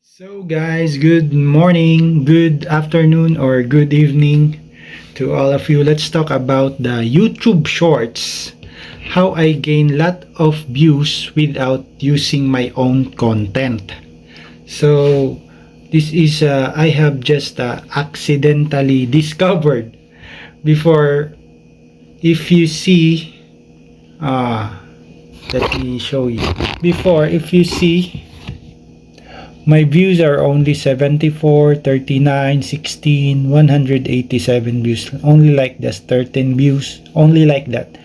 So guys, good morning, good afternoon, or good evening to all of you. Let's talk about the YouTube Shorts. How I gain lot of views without using my own content. So this is I have just accidentally discovered before. If you see, uh, let me show you. Before, if you see, my views are only 74, 39, 16, 187 views. Only like this, 13 views. Only like that.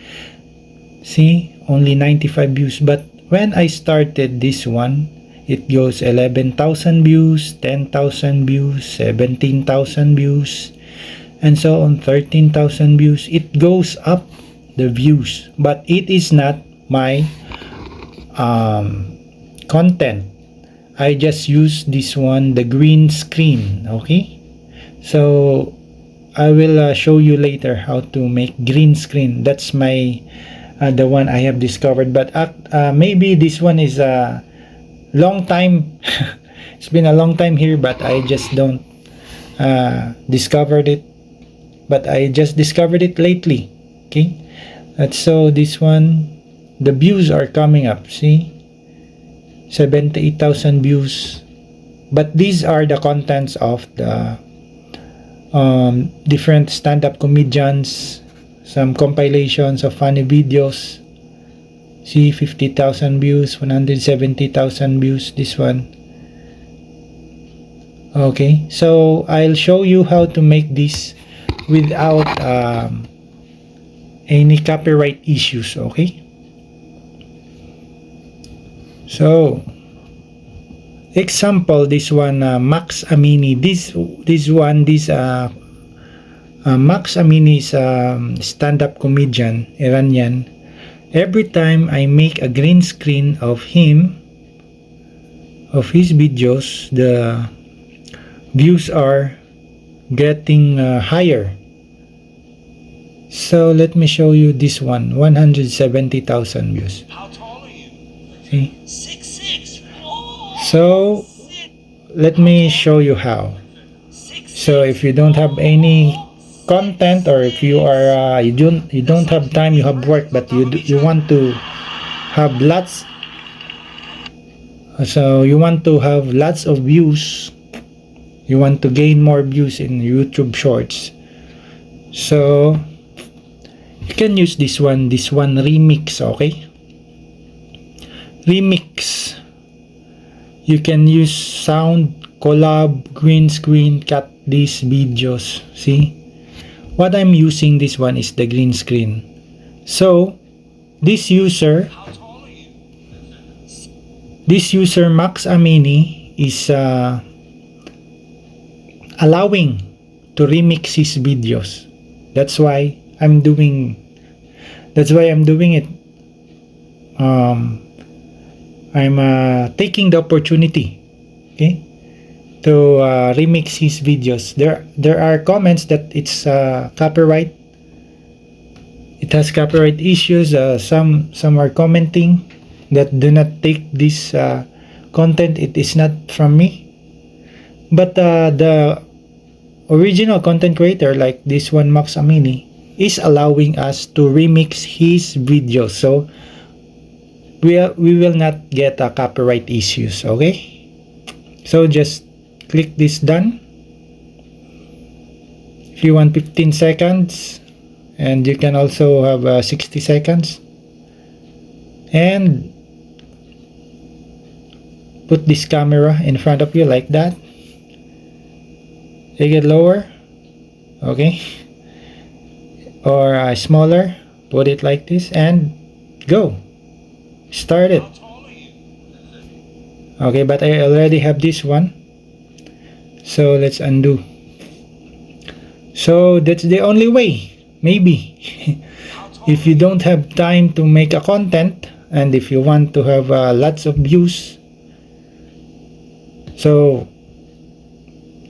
See? Only 95 views. But when I started this one, it goes 11,000 views, 10,000 views, 17,000 views, and so on, 13,000 views. It goes up, the views. But it is not my content. I just use this one, the green screen. Okay, so I will show you later how to make green screen. That's my the one I have discovered, but maybe this one is a long time. It's been a long time here, but I just don't discovered it, but I just discovered it lately. Okay, so this one, the views are coming up. See, 78,000 views, but these are the contents of the different stand-up comedians, some compilations of funny videos. See, 50,000 views, 170,000 views, this one. Okay, so I'll show you how to make this without any copyright issues. Okay, so example, this one, Max Amini. This Max Amini is stand-up comedian, Iranian. Every time I make a green screen of him, of his videos, the views are getting higher. So let me show you this one, 170,000 views. How tall are you? See? 6'6". Oh, So let me show you how. So if you don't have any content, or if you are you don't have time, you have work, but you want to have lots, so you want to have lots of views, you want to gain more views in YouTube Shorts, so you can use this one Remix. Okay, Remix. You can use sound, collab, green screen, cut these videos. See, what I'm using, this one is the green screen. So this user Max Amini is allowing to remix his videos. That's why I'm doing it. I'm taking the opportunity, okay, to remix his videos. There are comments that it's copyright. It has copyright issues. Some are commenting that do not take this content. It is not from me. But the original content creator, like this one, Max Amini, is allowing us to remix his videos. So we will not get copyright issues. Okay, so just click this done. If you want 15 seconds, and you can also have 60 seconds, and put this camera in front of you like that. Take it lower, okay, or smaller. Put it like this and go. Start it. Okay, but I already have this one, so let's undo. So that's the only way, maybe. If you don't have time to make a content, and if you want to have lots of views, so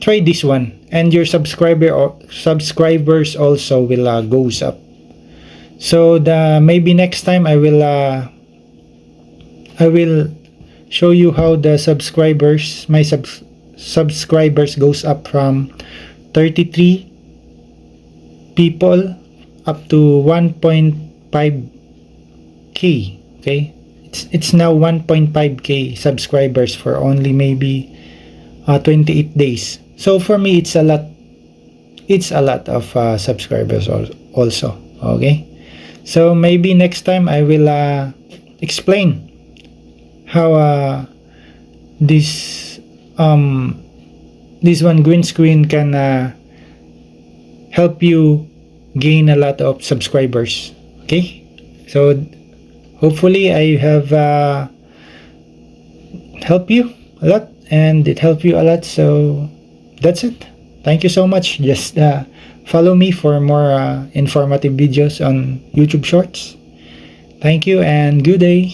try this one, and your subscribers also will goes up. So maybe next time I will show you how the subscribers, my subscribers goes up from 33 people up to 1.5k. Okay, it's now 1.5k subscribers for only maybe 28 days. So for me, it's a lot. It's a lot of subscribers also. Okay, so maybe next time I will explain how this one green screen can help you gain a lot of subscribers. Okay, so hopefully I have helped you a lot, and it helped you a lot. So that's it. Thank you so much. Just follow me for more informative videos on YouTube Shorts. Thank you and good day.